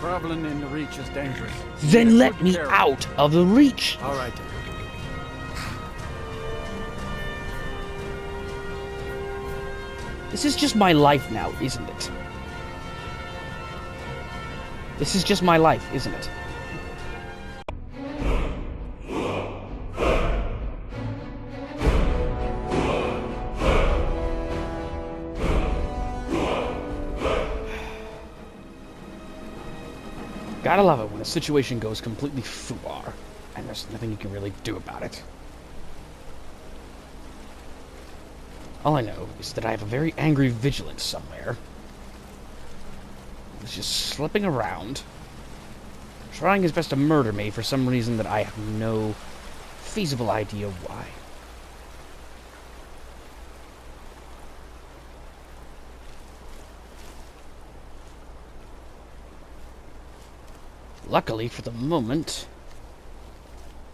Traveling in the Reach is dangerous. Then let me out of the Reach! All right. This is just my life now, isn't it? This is just my life, isn't it? Gotta love it when a situation goes completely foobar, and there's nothing you can really do about it. All I know is that I have a very angry Vigilant somewhere. He's just slipping around, trying his best to murder me for some reason that I have no feasible idea why. Luckily, for the moment,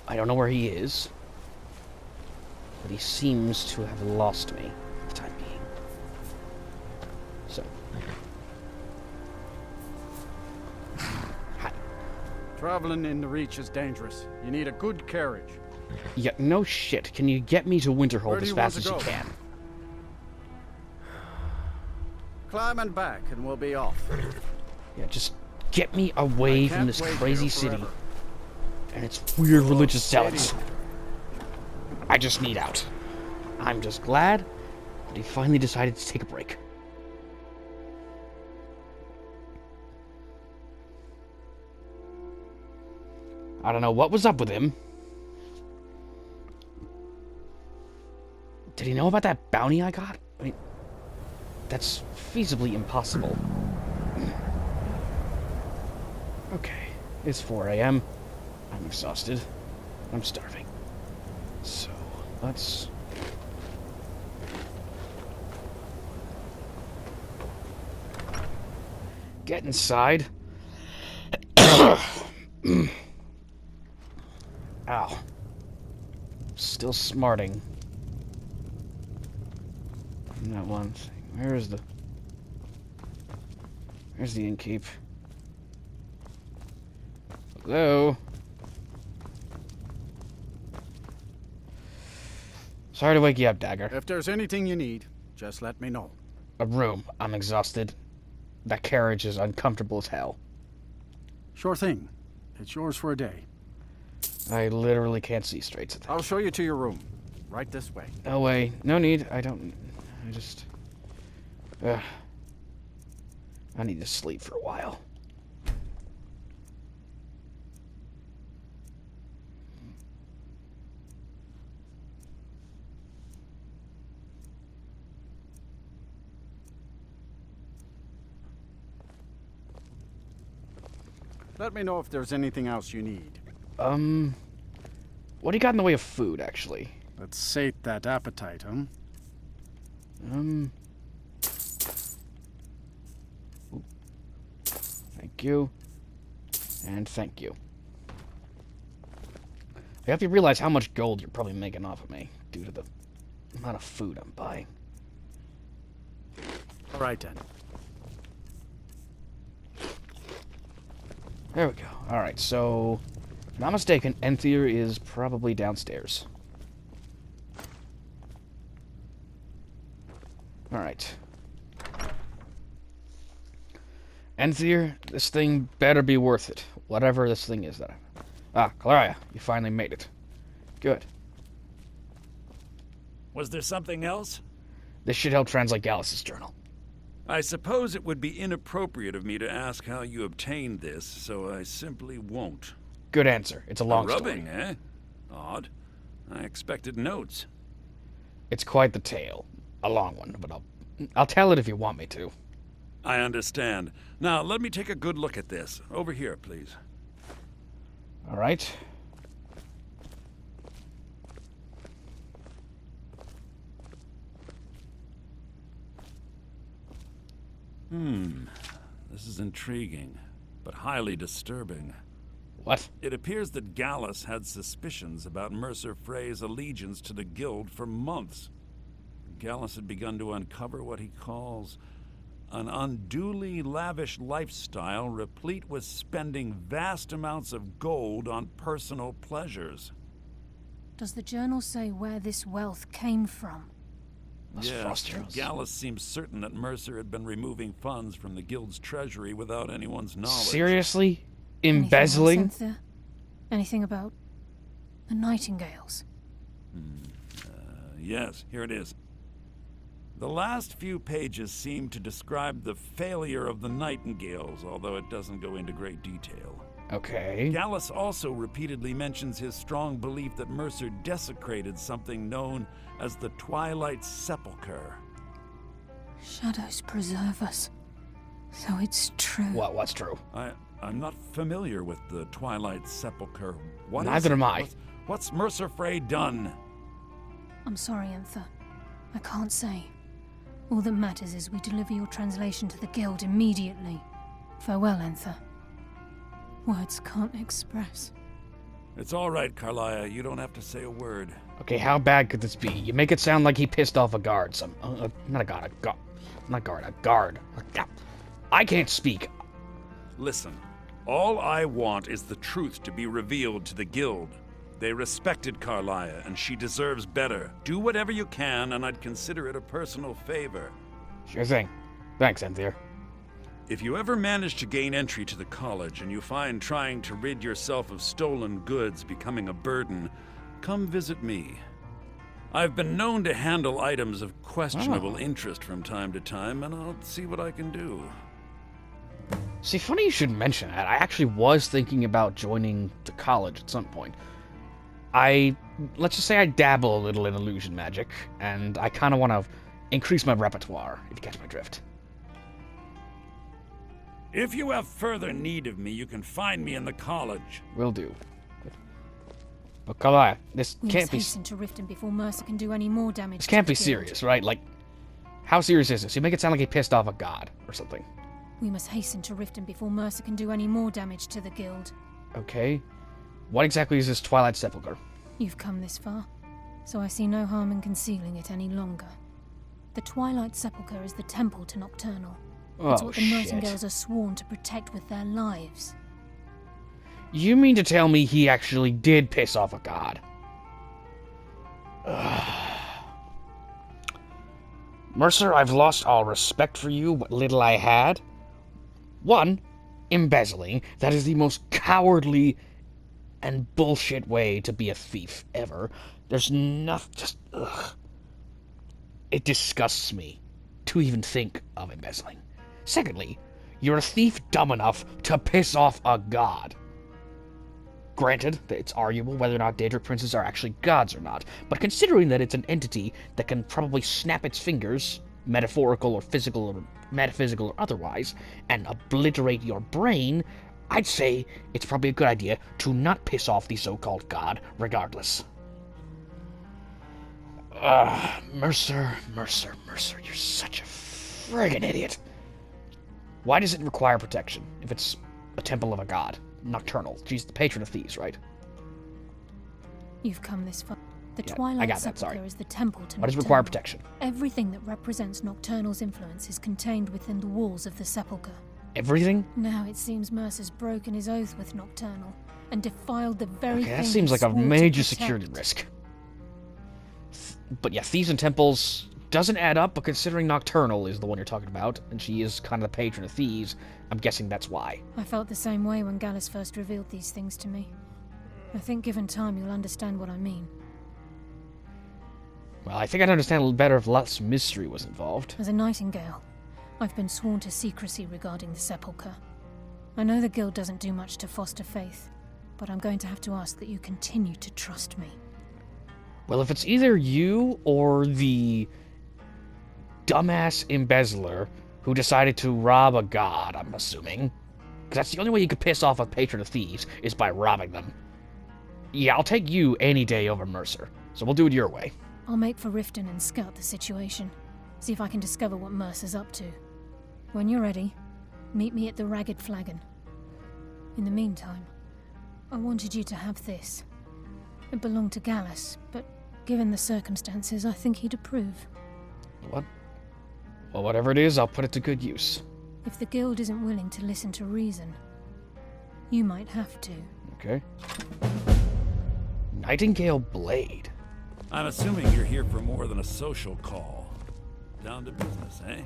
I don't know where he is, but he seems to have lost me for the time being. So. Hi. Traveling in the Reach is dangerous. You need a good carriage. Yeah, no shit. Can you get me to Winterhold as fast as you can? Climbing back and we'll be off. Yeah, just get me away from this crazy city and its weird religious zealots. I just need out. I'm just glad that he finally decided to take a break. I don't know what was up with him. Did he know about that bounty I got? I mean, that's feasibly impossible. Okay, it's 4 a.m. I'm exhausted. I'm starving. So, let's... get inside. Ow. Still smarting. That one thing. Where's the innkeep? Hello? Sorry to wake you up, Dagger. If there's anything you need, just let me know. A room. I'm exhausted. That carriage is uncomfortable as hell. Sure thing. It's yours for a day. I literally can't see straight to that. I'll show you to your room. Right this way. No way. No need. I just... I need to sleep for a while. Let me know if there's anything else you need. What do you got in the way of food, actually? Let's sate that appetite, huh? Thank you. And thank you. I hope you realize how much gold you're probably making off of me, due to the amount of food I'm buying. All right, then. There we go. Alright, so... if I'm not mistaken, Enthier is probably downstairs. Alright. Enthier, this thing better be worth it. Whatever this thing is that I... Ah, Clara, you finally made it. Good. Was there something else? This should help translate Gallus's journal. I suppose it would be inappropriate of me to ask how you obtained this, so I simply won't. Good answer. It's a long rubbing, story. eh? Odd. I expected notes. It's quite the tale. A long one, but I'll tell it if you want me to. I understand. Now, let me take a good look at this. Over here, please. All right. This is intriguing, but highly disturbing. What? It appears that Gallus had suspicions about Mercer Frey's allegiance to the guild for months. Gallus had begun to uncover what he calls an unduly lavish lifestyle replete with spending vast amounts of gold on personal pleasures. Does the journal say where this wealth came from? Yes, Gallus seems certain that Mercer had been removing funds from the guild's treasury without anyone's knowledge. Seriously? Embezzling? Anything else, Anything about the Nightingales? Yes, here it is. The last few pages seem to describe the failure of the Nightingales, although it doesn't go into great detail. Okay. Gallus also repeatedly mentions his strong belief that Mercer desecrated something known as the Twilight Sepulchre. Shadows preserve us. So it's true. What's true? I'm not familiar with the Twilight Sepulchre. Neither am I. What's Mercer Frey done? I'm sorry, Enther. I can't say. All that matters is we deliver your translation to the guild immediately. Farewell, Enther. Words can't express. It's all right, Carlia. You don't have to say a word. Okay, how bad could this be? You make it sound like he pissed off a guard. Not a guard. I can't speak. Listen, all I want is the truth to be revealed to the guild. They respected Carlia, and she deserves better. Do whatever you can, and I'd consider it a personal favor. Sure thing. Thanks, Enther. If you ever manage to gain entry to the college and you find trying to rid yourself of stolen goods becoming a burden, come visit me. I've been known to handle items of questionable interest from time to time, and I'll see what I can do. See, funny you should mention that. I actually was thinking about joining the college at some point. Let's just say I dabble a little in illusion magic, and I kind of want to increase my repertoire, if you catch my drift. If you have further need of me, you can find me in the college. Will do. But Carlia, this can't be... hasten to Riften before Mercer can do any more damage. This can't be serious, right? Like, how serious is this? You make it sound like he pissed off a god or something. We must hasten to Riften before Mercer can do any more damage to the guild. Okay. What exactly is this Twilight Sepulchre? You've come this far, so I see no harm in concealing it any longer. The Twilight Sepulchre is the temple to Nocturnal. It's what the Nightingales are sworn to protect with their lives. You mean to tell me he actually did piss off a god? Mercer, I've lost all respect for you, what little I had. 1, embezzling. That is the most cowardly and bullshit way to be a thief ever. There's nothing, It disgusts me to even think of embezzling. Secondly, you're a thief dumb enough to piss off a god. Granted, it's arguable whether or not Daedric princes are actually gods or not, but considering that it's an entity that can probably snap its fingers, metaphorical or physical or metaphysical or otherwise, and obliterate your brain, I'd say it's probably a good idea to not piss off the so-called god regardless. Mercer, you're such a friggin' idiot. Why does it require protection if it's a temple of a god? Nocturnal. She's the patron of thieves, right? You've come this far. The Twilight Sepulchre is the temple to Nocturnal. Why does it require protection? Everything that represents Nocturnal's influence is contained within the walls of the Sepulchre. Everything? Now it seems Mercer's broken his oath with Nocturnal and defiled the very thing that seems like a major security risk. But yeah, thieves and temples doesn't add up, but considering Nocturnal is the one you're talking about, and she is kind of the patron of thieves, I'm guessing that's why. I felt the same way when Gallus first revealed these things to me. I think given time you'll understand what I mean. Well, I think I'd understand a little better if less mystery was involved. As a Nightingale, I've been sworn to secrecy regarding the Sepulchre. I know the Guild doesn't do much to foster faith, but I'm going to have to ask that you continue to trust me. Well, if it's either you or the dumbass embezzler who decided to rob a god, I'm assuming, because that's the only way you could piss off a patron of thieves, is by robbing them. Yeah, I'll take you any day over Mercer, so we'll do it your way. I'll make for Riften and scout the situation, see if I can discover what Mercer's up to. When you're ready, meet me at the Ragged Flagon. In the meantime, I wanted you to have this. It belonged to Gallus, but given the circumstances, I think he'd approve. Well, whatever it is, I'll put it to good use. If the guild isn't willing to listen to reason, you might have to. Okay. Nightingale Blade. I'm assuming you're here for more than a social call. Down to business, eh?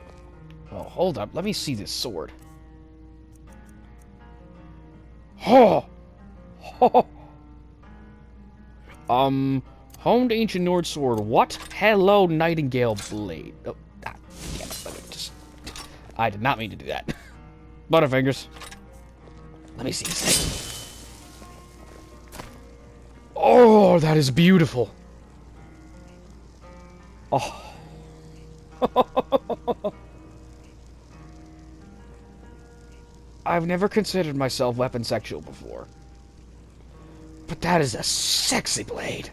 Oh, hold up. Let me see this sword. Oh! Honed Ancient Nord Sword. What? Hello, Nightingale Blade. Oh, damn it. Let me just... I did not mean to do that. Butterfingers. Let me see this thing. Oh, that is beautiful. Oh. I've never considered myself weapon sexual before. But that is a sexy blade.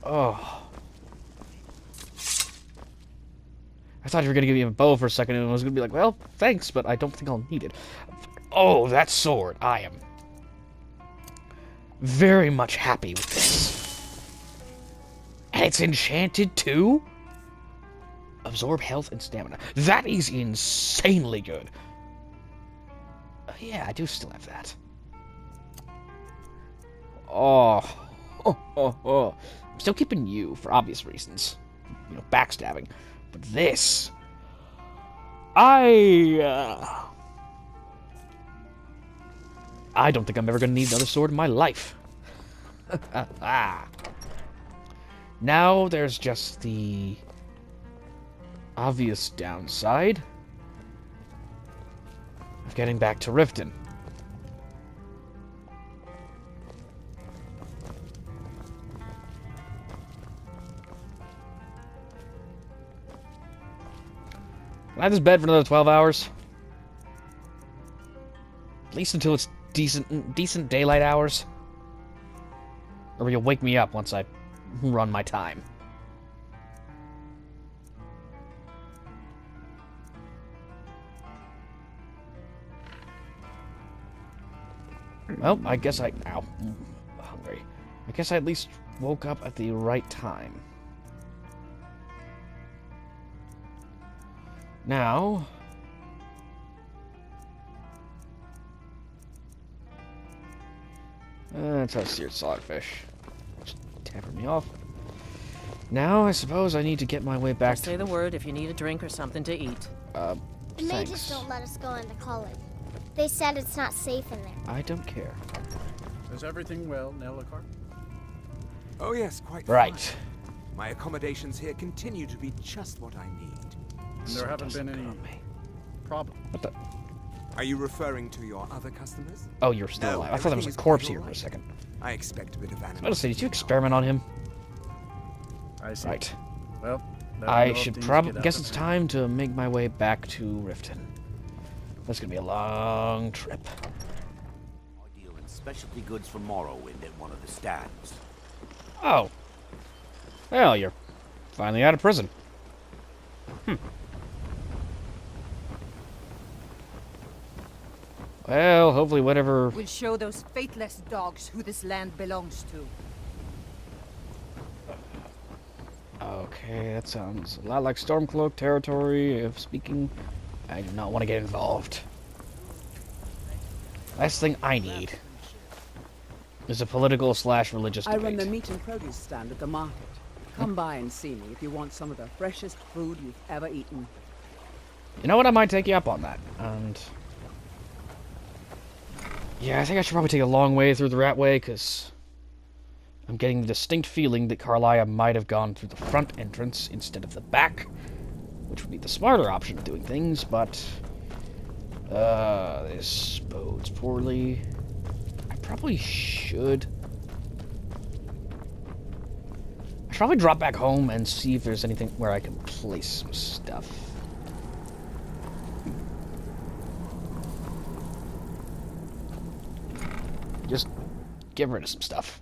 Oh. I thought you were going to give me a bow for a second, and I was going to be like, well, thanks, but I don't think I'll need it. Oh, that sword. I am very much happy with this. And it's enchanted, too? Absorb health and stamina. That is insanely good. Yeah, I do still have that. Oh. I'm still keeping you for obvious reasons. You know, backstabbing. But this... I don't think I'm ever going to need another sword in my life. Now there's just the obvious downside of getting back to Riften. Can I have this bed for another 12 hours? At least until it's decent daylight hours. Or will you wake me up once I run my time? Well, I guess ow, I'm hungry. I guess I at least woke up at the right time. Now... try seared saltfish. Just tamper me off. Now, I suppose I need to get my way back Just say the word if you need a drink or something to eat. The thanks. mages don't let us go into college. They said it's not safe in there. I don't care. Is everything well, Nellicar? Oh yes, quite Right. fine. My accommodations here continue to be just what I need. And there haven't been any problems. What the? Are you referring to your other customers? Oh, you're still No, alive. I thought there was a everything is corpse quite here for a alright. second. I expect a bit of I was animal. gonna say, did you experiment on him? I see. Right. Well, let me I know if should things probably get out guess of it's hand. time to make my way back to Riften. That's gonna be a long trip. I deal in specialty goods for Morrowind at one of the stands. Oh. Well, you're finally out of prison. Well, hopefully whatever... We'll show those faithless dogs who this land belongs to. Okay, that sounds a lot like Stormcloak territory. If speaking, I do not want to get involved. Last thing I need is a political/religious I debate. run the meat and produce stand at the market. Come by and see me if you want some of the freshest food you've ever eaten. You know what? I might take you up on that. And yeah, I think I should probably take a long way through the rat way, because I'm getting the distinct feeling that Carlia might have gone through the front entrance instead of the back, which would be the smarter option of doing things, but this bodes poorly. I probably should. I should probably drop back home and see if there's anything where I can place some stuff. Just get rid of some stuff.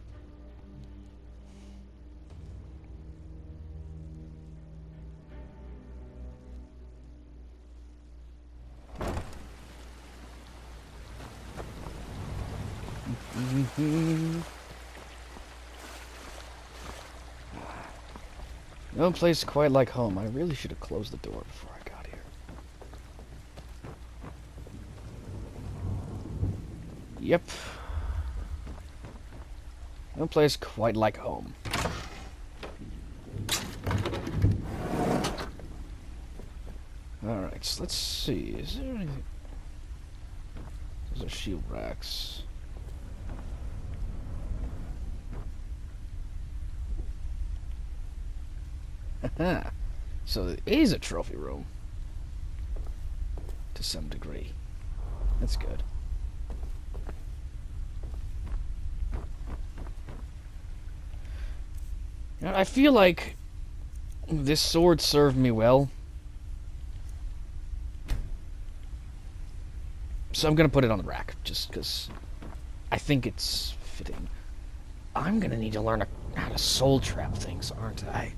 No place quite like home. I really should have closed the door before I got Yep. No place quite like home. Alright, so let's see. Is there anything? Those are shield racks. Haha. So it is a trophy room. To some degree. That's good. You know, I feel like this sword served me well. So I'm gonna put it on the rack, just because I think it's fitting. I'm gonna need to learn how to soul trap things, aren't I?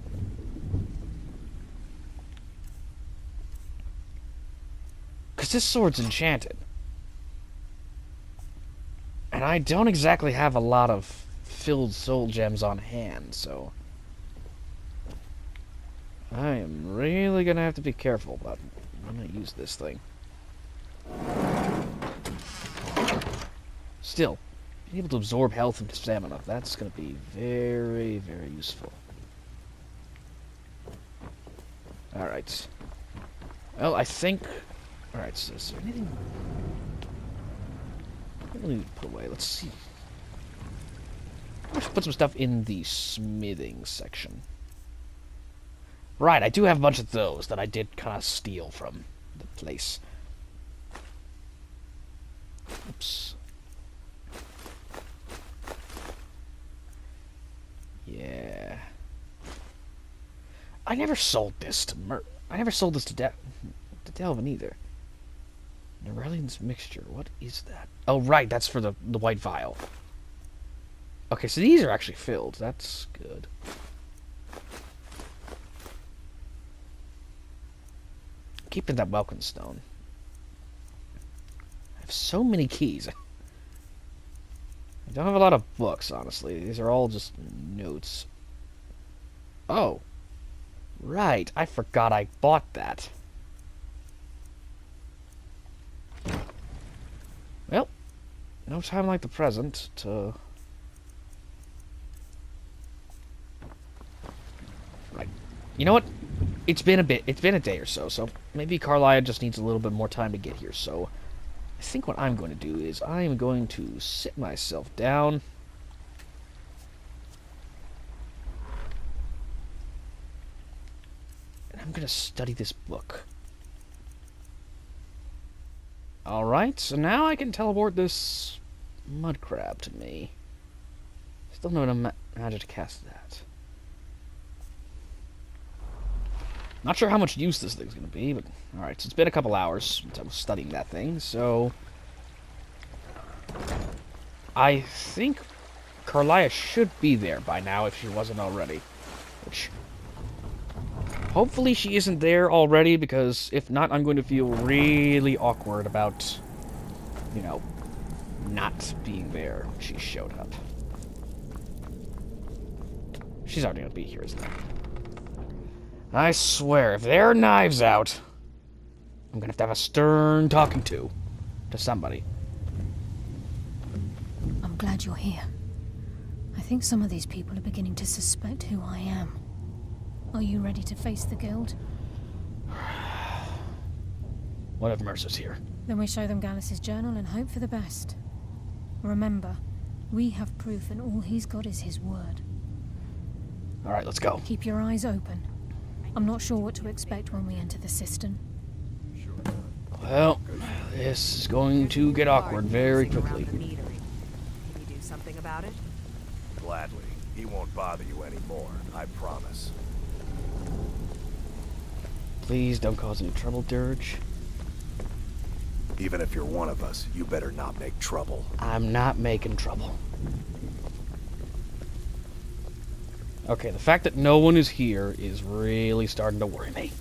Because this sword's enchanted. And I don't exactly have a lot of filled soul gems on hand, so I am really gonna have to be careful about when I use this thing. Still, being able to absorb health and stamina, that's gonna be very, very useful. Alright. Well, I think... Alright, so is there anything... I really need to put away. Let's see. Let's put some stuff in the smithing section. Right, I do have a bunch of those that I did kind of steal from the place. Oops. Yeah. I never sold this to I never sold this to Delvin either. Nerelian's mixture. What is that? Oh, right, that's for the white vial. Okay, so these are actually filled. That's good. Keeping that welcome stone. I have so many keys. I don't have a lot of books, honestly. These are all just notes. Oh. Right, I forgot I bought that. Well, no time like the present to... Right. You know what? It's been a day or so, so maybe Carlia just needs a little bit more time to get here, so I think what I'm going to do is I am going to sit myself down. And I'm going to study this book. Alright, so now I can teleport this mud crab to me. Still no magic to cast that. Not sure how much use this thing's going to be, but... Alright, so it's been a couple hours since I was studying that thing, so... I think Carlia should be there by now if she wasn't already. Which... Hopefully she isn't there already, because if not, I'm going to feel really awkward about, you know, not being there when she showed up. She's already going to be here, isn't she? I swear, if there are knives out, I'm going to have a stern talking to somebody. I'm glad you're here. I think some of these people are beginning to suspect who I am. Are you ready to face the guild? What if Mercer's here? Then we show them Gallus's journal and hope for the best. Remember, we have proof and all he's got is his word. Alright, let's go. Keep your eyes open. I'm not sure what to expect when we enter the cistern. Well, this is going to get awkward very quickly. Can you do something about it? Gladly. He won't bother you anymore, I promise. Please don't cause any trouble, Dirge. Even if you're one of us, you better not make trouble. I'm not making trouble. Okay, the fact that no one is here is really starting to worry me.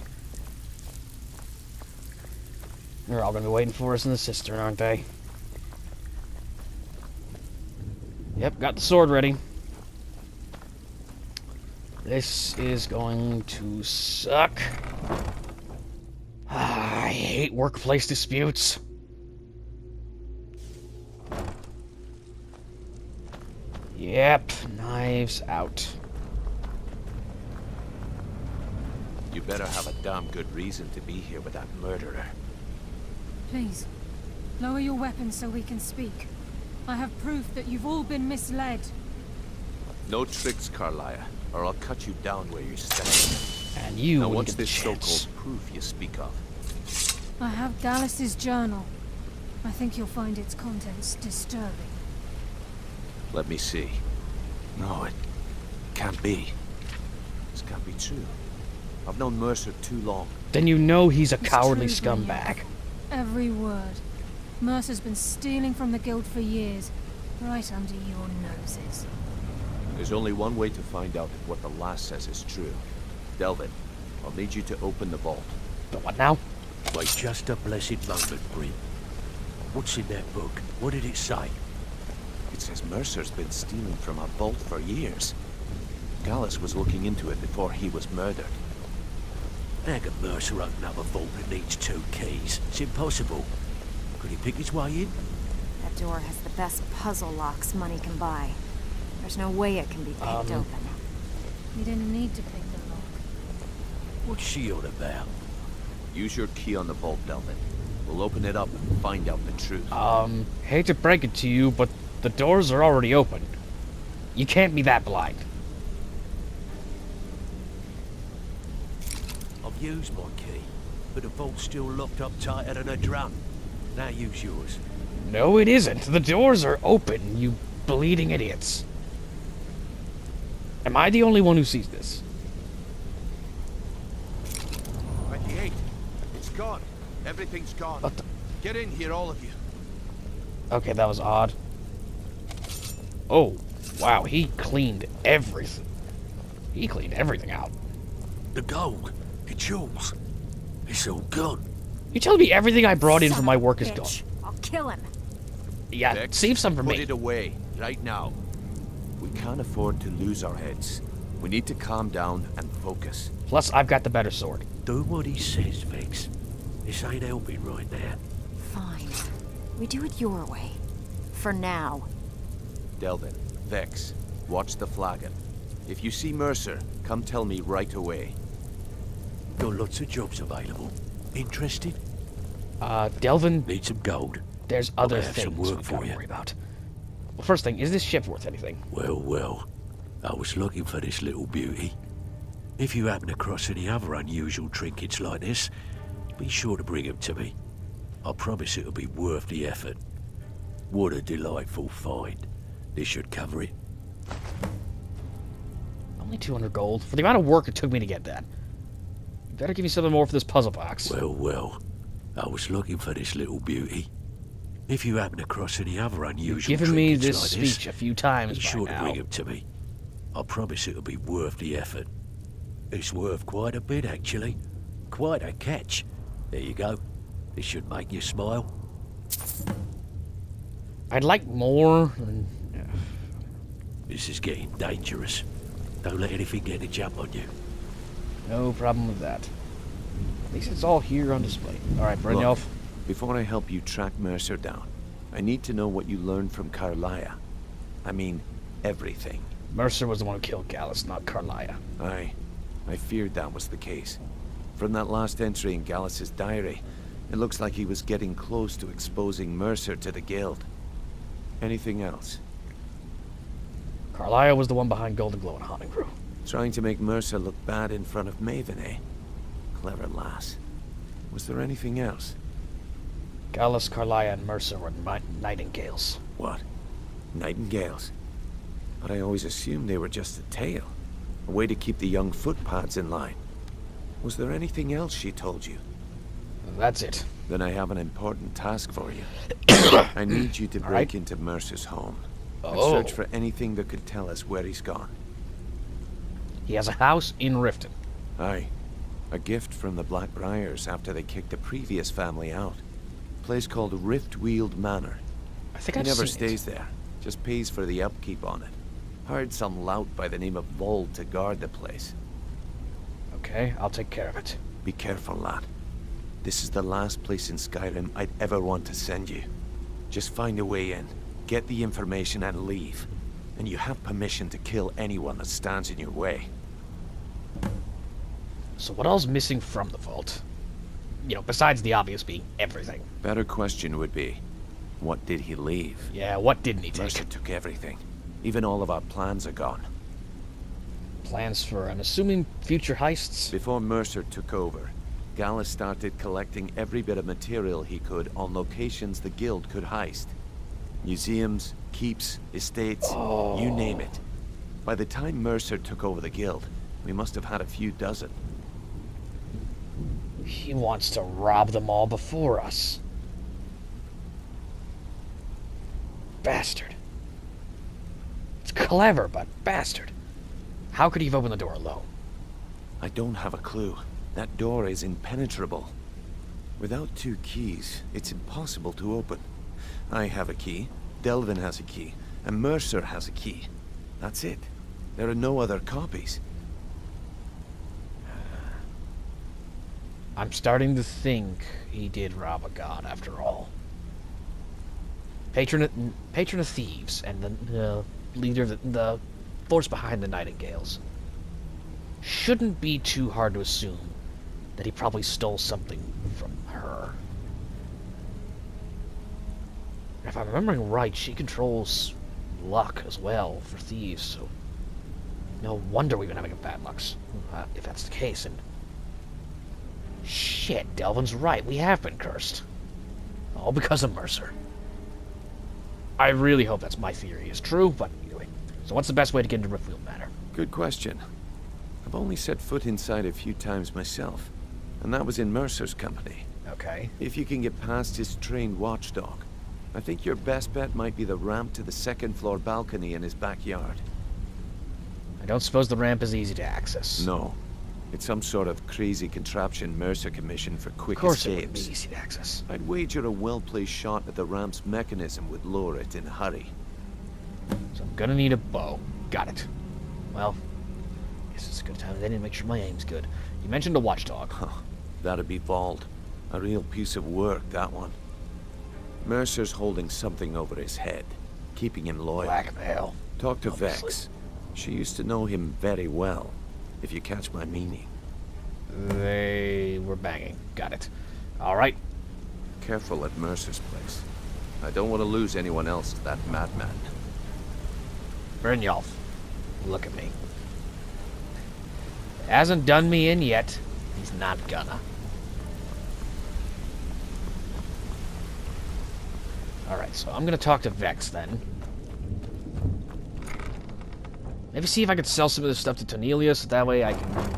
They're all gonna be waiting for us in the cistern, aren't they? Yep, got the sword ready. This is going to suck. I hate workplace disputes. Yep, knives out. You better have a damn good reason to be here with that murderer. Please, lower your weapons so we can speak. I have proof that you've all been misled. No tricks, Carlia, or I'll cut you down where you're standing. And you now, wouldn't what's get the this chance. so-called proof you speak of? I have Gallus's journal. I think you'll find its contents disturbing. Let me see. No, it can't be. This can't be true. I've known Mercer too long. Then you know he's a It's cowardly true, scumbag. Every word. Mercer's been stealing from the guild for years, right under your noses. There's only one way to find out if what the lass says is true. Delvin, I'll need you to open the vault. But what now? Wait just a blessed moment, Bryn. What's in that book? What did it say? It says Mercer's been stealing from our vault for years. Gallus was looking into it before he was murdered. How can Mercer open up a vault that needs 2 keys? It's impossible. Could he pick his way in? That door has the best puzzle locks money can buy. There's no way it can be picked open. You didn't need to pick the lock. What's she on about? Use your key on the vault, Delvin. We'll open it up and find out the truth. Hate to break it to you, but the doors are already open. You can't be that blind. I've used my key, but the vault's still locked up tighter than a drum. Now use yours. No, it isn't. The doors are open, you bleeding idiots. Am I the only one who sees this? 28. It's gone. Everything's gone. What the? Get in here, all of you. Okay, that was odd. Oh, wow, he cleaned everything. He cleaned everything out. The gold, the jewels, it's all gone. You telling me everything I brought in for my work is gone? I'll kill him. Yeah, Vex, save some for put me. it away, right now. We can't afford to lose our heads. We need to calm down and focus. Plus, I've got the better sword. Do what he says, Vex. This ain't helping right now. Fine. We do it your way. For now. Delvin, Vex, watch the flagon. If you see Mercer, come tell me right away. Got lots of jobs available. Interested? Delvin, Need some gold. there's other have some things work we for gotta you. worry about. Well, first thing, is this ship worth anything? Well, well. I was looking for this little beauty. If you happen across any other unusual trinkets like this, be sure to bring them to me. I promise it'll be worth the effort. What a delightful find. This should cover it. Only 200 gold. For the amount of work it took me to get that. You better give me something more for this puzzle box. Well, well. I was looking for this little beauty. If you happen across any other unusual You've given me trinkets this like speech a few times be by sure to now. bring them to me. I promise it'll be worth the effort. It's worth quite a bit, actually. Quite a catch. There you go. This should make you smile. I'd like more. This is getting dangerous. Don't let anything get a jump on you. No problem with that. At least it's all here on display. Alright, Brynjolf. Look, before I help you track Mercer down, I need to know what you learned from Carlia. I mean, everything. Mercer was the one who killed Gallus, not Carlia. I feared that was the case. From that last entry in Gallus's diary, it looks like he was getting close to exposing Mercer to the guild. Anything else? Carlia was the one behind Golden Glow and Haunting Crew. Trying to make Mercer look bad in front of Maven, eh? Clever lass. Was there anything else? Gallus, Carlia, and Mercer were nightingales. What? Nightingales? But I always assumed they were just a tale. A way to keep the young footpads in line. Was there anything else she told you? That's it. Then I have an important task for you. I need you to break into Mercer's home. And search for anything that could tell us where he's gone. He has a house in Riften. Aye. A gift from the Blackbriars after they kicked the previous family out. A place called Riftweald Manor. I think He I've never seen stays there. Just pays for the upkeep on it. Hired some lout by the name of Vold to guard the place. Okay, I'll take care of it. Be careful, lad. This is the last place in Skyrim I'd ever want to send you. Just find a way in, get the information and leave. and you have permission to kill anyone that stands in your way. So what all's missing from the vault? You know, besides the obvious being everything. Better question would be, what did he leave? Yeah, what didn't he take? Mercer took everything. Even all of our plans are gone. Plans for, I'm assuming, future heists? Before Mercer took over, Gallus started collecting every bit of material he could on locations the guild could heist. Museums, keeps, estates, you name it. By the time Mercer took over the guild, we must have had a few dozen. He wants to rob them all before us. Bastard. It's clever, but bastard. How could he have opened the door alone? I don't have a clue. That door is impenetrable. Without 2 keys, it's impossible to open. I have a key, Delvin has a key, and Mercer has a key. That's it. There are no other copies. I'm starting to think he did rob a god after all. Patron of thieves and the leader of the force behind the Nightingales. Shouldn't be too hard to assume that he probably stole something from her. If I'm remembering right, she controls luck as well for thieves, so no wonder we've been having a bad luck, if that's the case. And shit, Delvin's right, we have been cursed. All because of Mercer. I really hope that's my theory is true, but anyway. So what's the best way to get into Riftfield Manor? Good question. I've only set foot inside a few times myself, and that was in Mercer's company. Okay. If you can get past his trained watchdog, I think your best bet might be the ramp to the 2nd floor balcony in his backyard. I don't suppose the ramp is easy to access. No. It's some sort of crazy contraption Mercer commissioned for quick escapes. Of course escapes. It would be easy to access. I'd wager a well-placed shot at the ramp's mechanism would lure it in a hurry. So I'm gonna need a bow. Got it. Well, guess it's a good time then to make sure my aim's good. You mentioned a watchdog. Huh. That'd be Bald. A real piece of work, that one. Mercer's holding something over his head, keeping him loyal. Blackmail. Talk to Vex. She used to know him very well, if you catch my meaning. They were banging. Got it. All right. Careful at Mercer's place. I don't want to lose anyone else to that madman. Brynjolf, look at me. Hasn't done me in yet. He's not gonna. Alright, so I'm gonna talk to Vex then. Maybe see if I could sell some of this stuff to Tonelia, so that way I can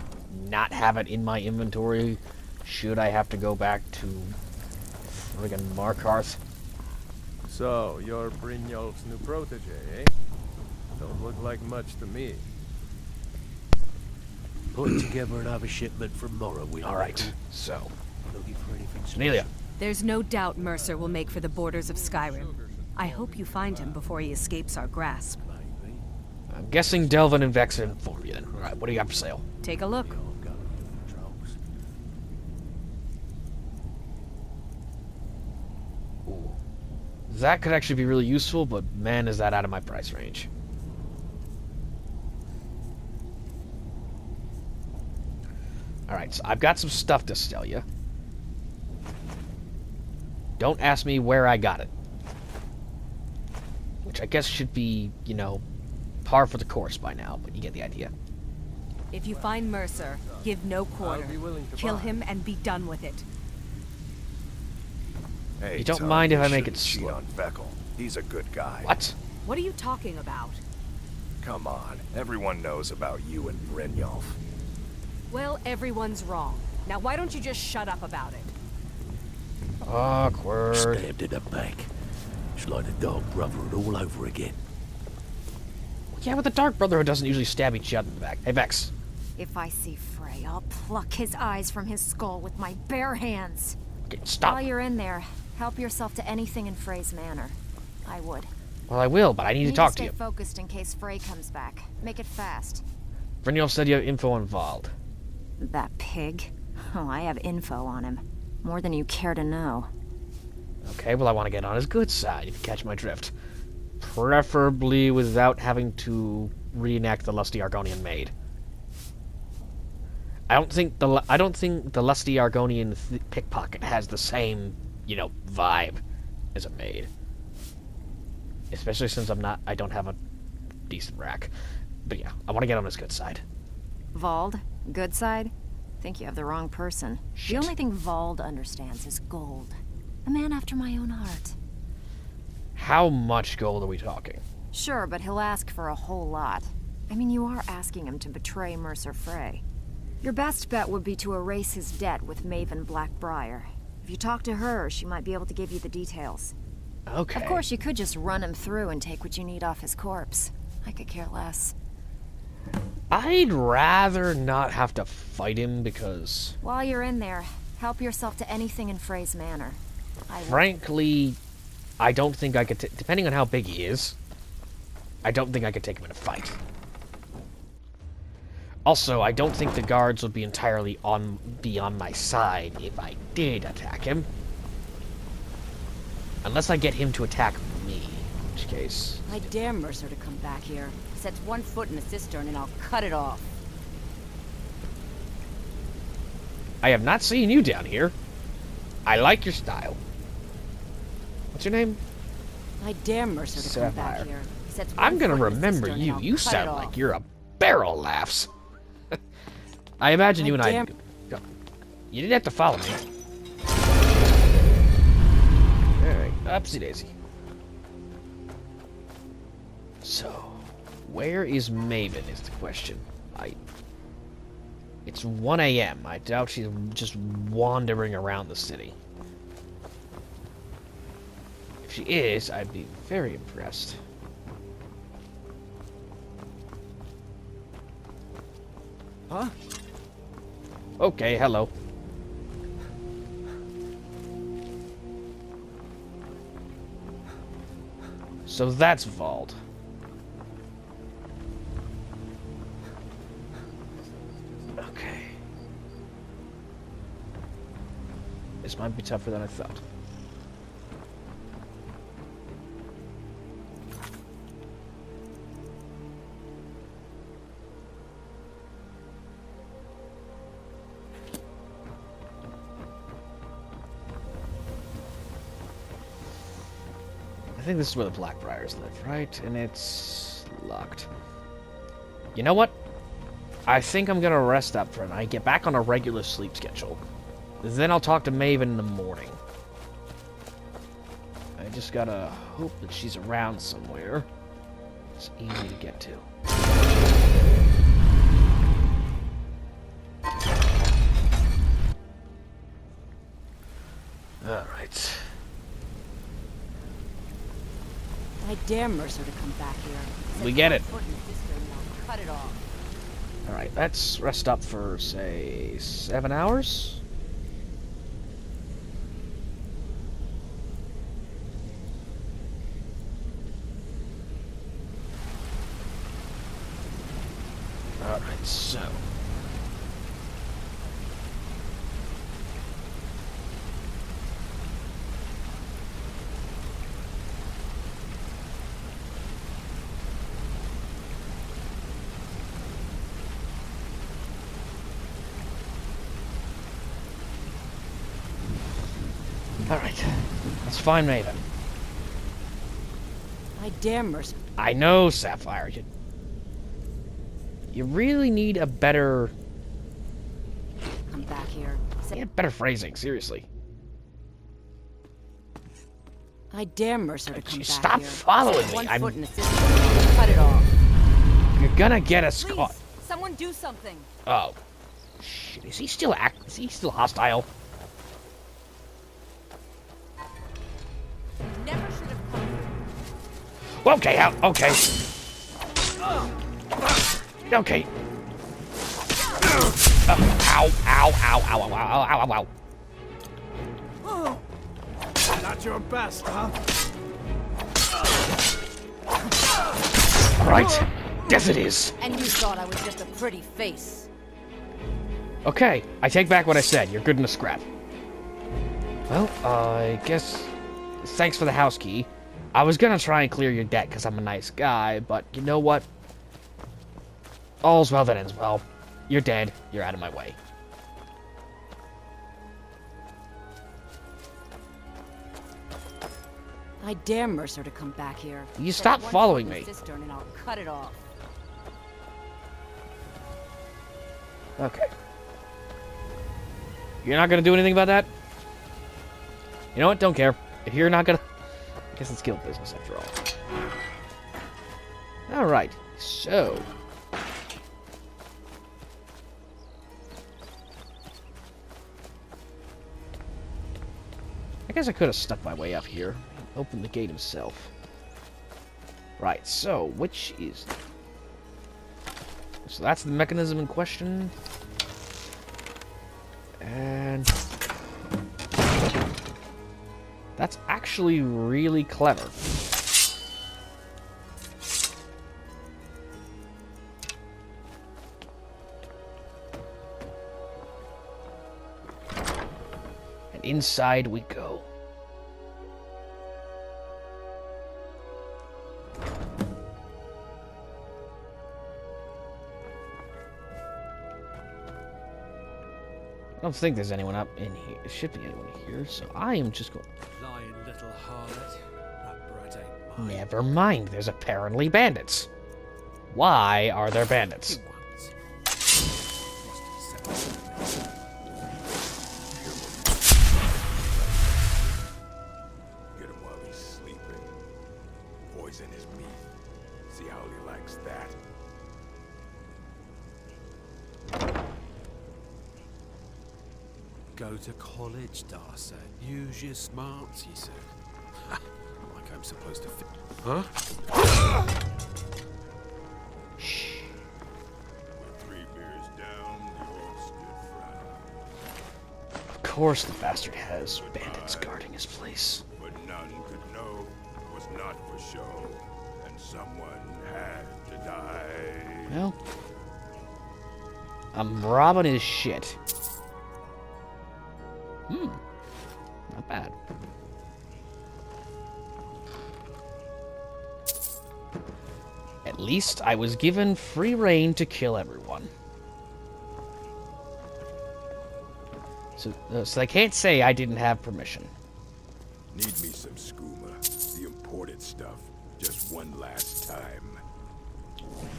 not have it in my inventory should I have to go back to friggin' Markarth. So, you're Brynjolf's new protege, eh? Don't look like much to me. Putting together another shipment for Morrowind. Alright, so. Looking for anything Tonelia. There's no doubt Mercer will make for the borders of Skyrim. I hope you find him before he escapes our grasp. I'm guessing Delvin and Vex inform you then. Alright, what do you got for sale? Take a look. Ooh. That could actually be really useful, but man, is that out of my price range. Alright, so I've got some stuff to sell you. Don't ask me where I got it. Which I guess should be, you know, par for the course by now, but you get the idea. If you find Mercer, give no quarter. Kill him and be done with it. Hey, you don't mind if I make it cheat slow. on Vekel. He's a good guy. What? What are you talking about? Come on, everyone knows about you and Brynjolf. Well, everyone's wrong. Now why don't you just shut up about it? Awkward. Stabbed in the back. It's like the Dark Brotherhood all over again. Yeah, but the Dark Brotherhood doesn't usually stab each other in the back. Hey, Vex. If I see Frey, I'll pluck his eyes from his skull with my bare hands. Okay, stop. While you're in there, help yourself to anything in Frey's manor. I would. Well, I will, but I need to talk to you. Stay focused in case Frey comes back. Make it fast. Brynjolf said you have info on Vald. That pig? Oh, I have info on him. More than you care to know. Okay, well, I want to get on his good side, if you catch my drift. Preferably without having to reenact the Lusty Argonian maid. I don't think the Lusty Argonian pickpocket has the same, vibe as a maid. Especially since I don't have a decent rack. But yeah, I want to get on his good side. Vald? Good side? Think you have the wrong person. Shit. The only thing Vald understands is gold. A man after my own heart. How much gold are we talking? Sure, but he'll ask for a whole lot. I mean, you are asking him to betray Mercer Frey. Your best bet would be to erase his debt with Maven Blackbriar. If you talk to her, she might be able to give you the details. Okay. Of course, you could just run him through and take what you need off his corpse. I could care less. I'd rather not have to fight him because... While you're in there, help yourself to anything in Frey's Manor. Frankly, I don't think I could... Depending on how big he is, I don't think I could take him in a fight. Also, I don't think the guards would be entirely on my side if I did attack him. Unless I get him to attack me, in which case... I dare Mercer to come back here. He sets one foot in a cistern and I'll cut it off. I have not seen you down here. I like your style. What's your name? I dare Mercer to come back here. He sets one I'm gonna foot in a remember cistern you. and You I'll cut sound it like off. you're a barrel of laughs. I imagine you and I... Go. You didn't have to follow me. Alright, upsy daisy. So, where is Maven is the question. It's 1 a.m. I doubt she's just wandering around the city. If she is, I'd be very impressed. Huh? Okay, hello. So that's Vald. Okay. This might be tougher than I thought. I think this is where the Blackbriars live, right? And it's locked. You know what? I think I'm gonna rest up for a night, get back on a regular sleep schedule. Then I'll talk to Maven in the morning. I just gotta hope that she's around somewhere. It's easy to get to. Alright. I dare Mercer to come back here. We get it. Cut it off. Alright, let's rest up for, say, 7 hours? Alright, so... Alright, let's find Maven. I dare Mercer. I know, Sapphire. You really need a better... Come back here. Yeah, better phrasing, seriously. I dare Mercer to come back Stop here. following Set me. one I'm... foot in a cistern and I'll cut it off. You're gonna get us Please, caught. someone do something. Oh. Shit, is he still hostile? Never should have come. Okay, okay. Okay. Ow, ow, ow, ow, ow, ow, ow, ow. Not your best, huh? Alright. Yes, it is. And you thought I was just a pretty face. Okay, I take back what I said. You're good in a scrap. Well, I guess... Thanks for the house key. I was gonna try and clear your debt because I'm a nice guy, but you know what? All's well that ends well. You're dead. You're out of my way. I dare Mercer to come back here. You stop following me. Cistern and I'll cut it off. Okay. You're not gonna do anything about that? You know what? Don't care. If you're not gonna... I guess it's guild business after all. Alright, so... I guess I could have stuck my way up here. Opened the gate himself. Right, so, which is... So that's the mechanism in question. And... That's actually really clever. And inside we go. I don't think there's anyone up in here. There should be anyone here, so I am just going... Lying little harlot. That brat ain't mine. Never mind, there's apparently bandits. Why are there bandits? Get him while he's sleeping. Poison his meat. See how he likes that. Go to college, Darcy. Use your smarts, he said. Like I'm supposed to fit. Huh? Shh. With 3 beers down, the old stood frown. Of course the bastard has bandits guarding his place. But none could know it was not for show, and someone had to die. Well, I'm robbing his shit. Not bad. At least I was given free reign to kill everyone. So they can't say I didn't have permission. Need me some skooma, the imported stuff, just one last time.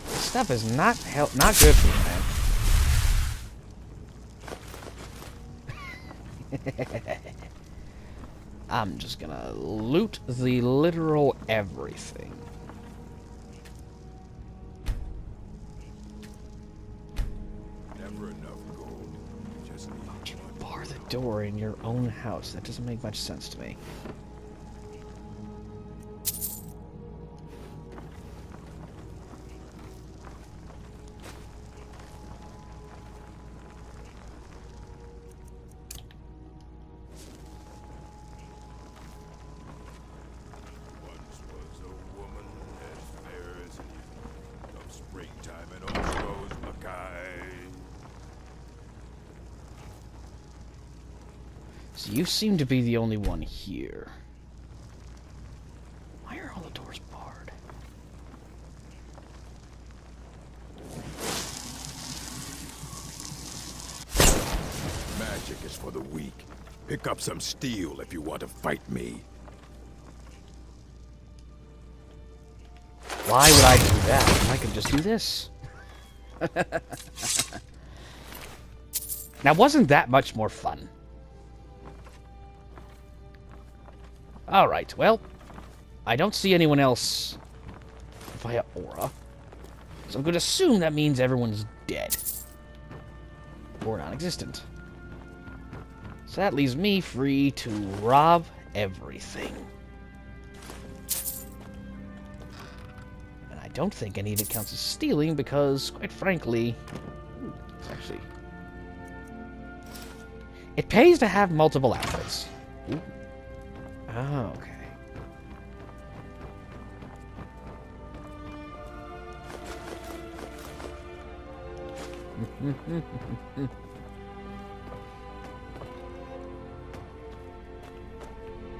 This stuff is not good for you, man. I'm just gonna loot the literal everything. Never enough gold. Just need you bar the door in your own house. That doesn't make much sense to me. So you seem to be the only one here. Why are all the doors barred? Magic is for the weak. Pick up some steel if you want to fight me. Why would I do that? I could just do this. Now, wasn't that much more fun? Alright, well, I don't see anyone else via aura. So I'm going to assume that means everyone's dead. Or non-existent. So that leaves me free to rob everything. And I don't think any of it counts as stealing because, quite frankly... it's actually... It pays to have multiple outfits. Ooh. Oh, okay.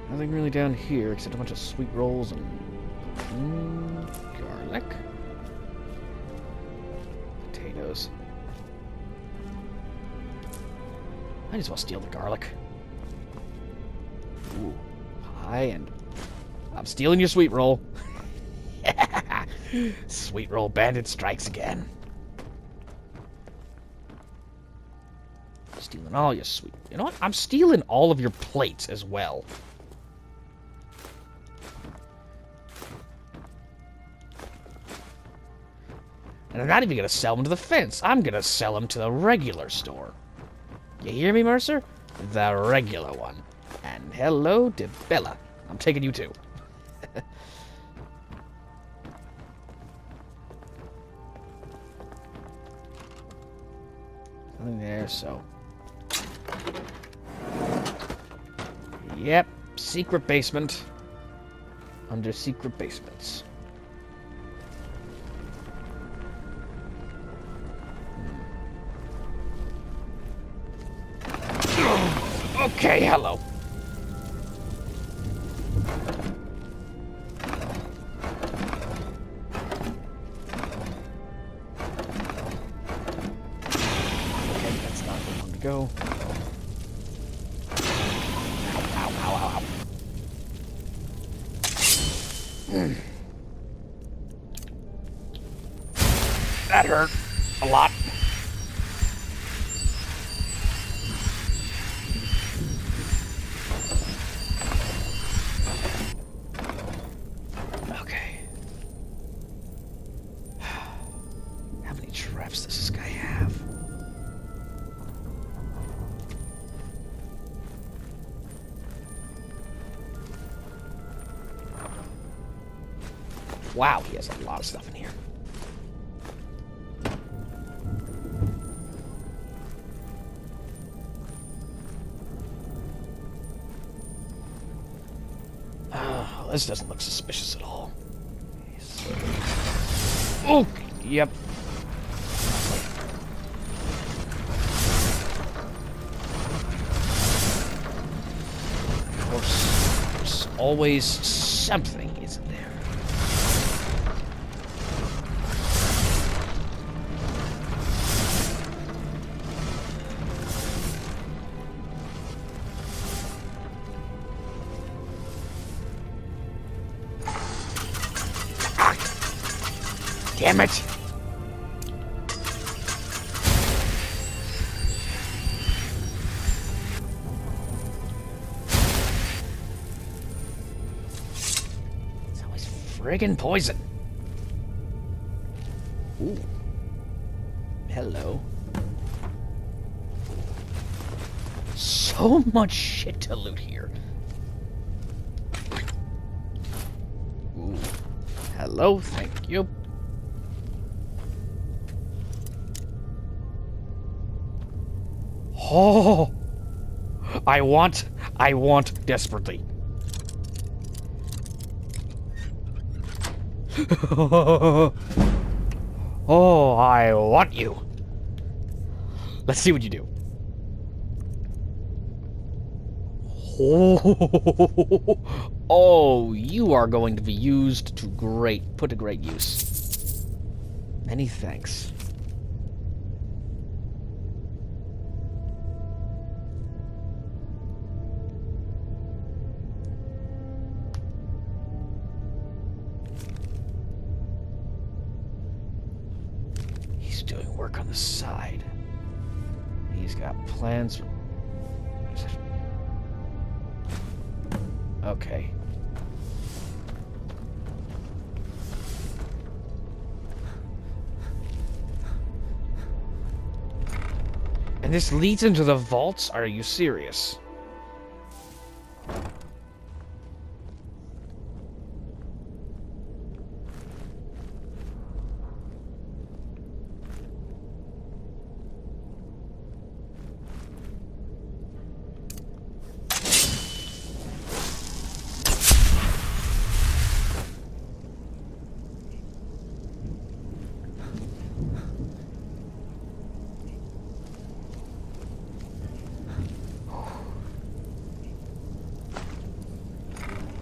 Nothing really down here except a bunch of sweet rolls and garlic. Potatoes. I just want to steal the garlic. Ooh, hi, and I'm stealing your sweet roll. Sweet roll bandit strikes again. Stealing all your sweet... You know what? I'm stealing all of your plates as well. And I'm not even going to sell them to the fence. I'm going to sell them to the regular store. You hear me, Mercer? The regular one. And hello to Bella. I'm taking you too. Nothing there, so... Yep, secret basement. Under secret basements. Okay, hello. Okay, that's not the one to go. Ow, ow, ow, ow. That hurt a lot. Wow, he has a lot of stuff in here. This doesn't look suspicious at all. Oh, yep. Of course, there's always something, isn't there? Damn it! It's always friggin' poison. Ooh. Hello. So much shit to loot here. Ooh. Hello, thank you. Oh, I want desperately. Oh, I want you. Let's see what you do. Oh, you are going to be used to put to great use. Many thanks. Doing work on the side. He's got plans. Okay. And this leads into the vaults? Are you serious?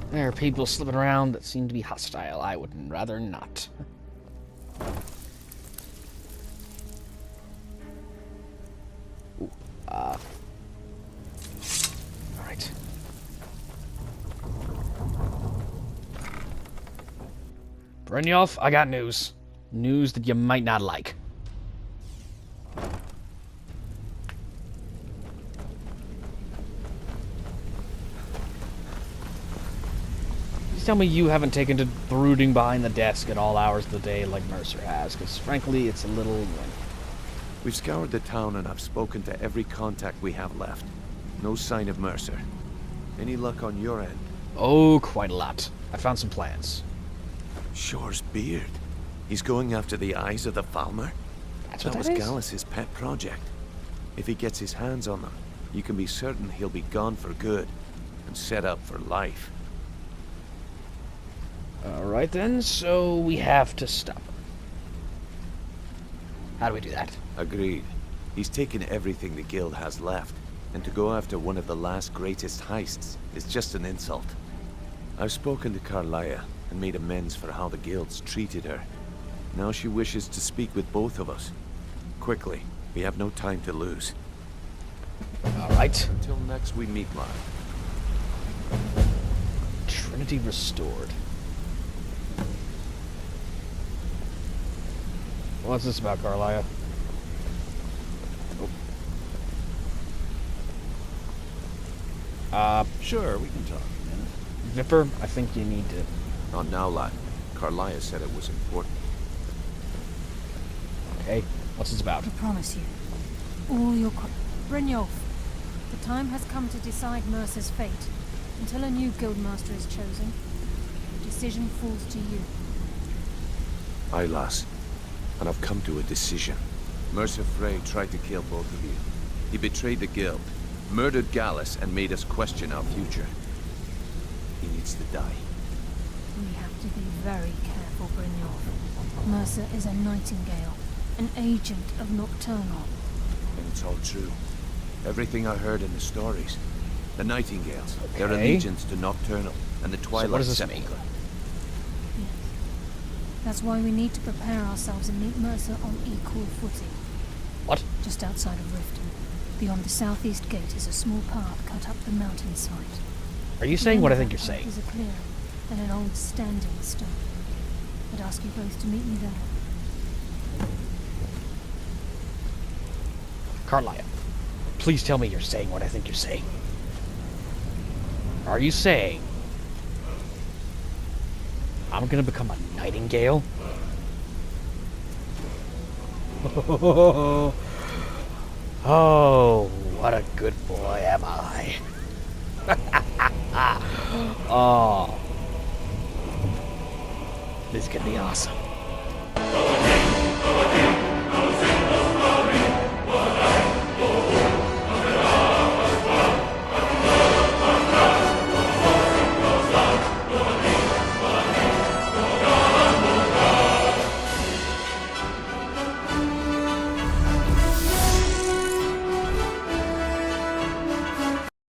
There are people slipping around that seem to be hostile. I would rather not. Ooh, alright. Brynjolf, I got news. News that you might not like. Tell me you haven't taken to brooding behind the desk at all hours of the day like Mercer has, because frankly, it's a little annoying. We've scoured the town and I've spoken to every contact we have left. No sign of Mercer. Any luck on your end? Oh, quite a lot. I found some plans. Shore's beard. He's going after the eyes of the Falmer? That was Gallus's pet project. If he gets his hands on them, you can be certain he'll be gone for good and set up for life. Alright then, so we have to stop him. How do we do that? Agreed. He's taken everything the guild has left, and to go after one of the last greatest heists is just an insult. I've spoken to Carlia and made amends for how the guild's treated her. Now she wishes to speak with both of us. Quickly, we have no time to lose. Alright. Until next we meet live. Trinity restored. What's this about, Carlia? Oh. Sure, we can talk a minute. Vipper, I think you need to... Not now, lad. Carlia said it was important. Okay, what's this about? I promise you, all your... Brynjolf, the time has come to decide Mercer's fate. Until a new guildmaster is chosen, the decision falls to you. Aye, lass. And I've come to a decision. Mercer Frey tried to kill both of you. He betrayed the guild, murdered Gallus, and made us question our future. He needs to die. We have to be very careful, Brynjolf. Mercer is a nightingale, an agent of Nocturnal. And it's all true. Everything I heard in the stories. The Nightingales, their Okay. allegiance to Nocturnal, and the Twilight So what does this Sepulchre. mean? That's why we need to prepare ourselves and meet Mercer on equal footing. What? Just outside of Riften, beyond the southeast gate, is a small path cut up the mountainside. Are you saying what I think you're saying? There's a clearing and an old standing stone. I'd ask you both to meet me there. Carlia, please tell me you're saying what I think you're saying. Are you saying I'm gonna become a nightingale? Oh, what a good boy am I. Oh. This could be awesome.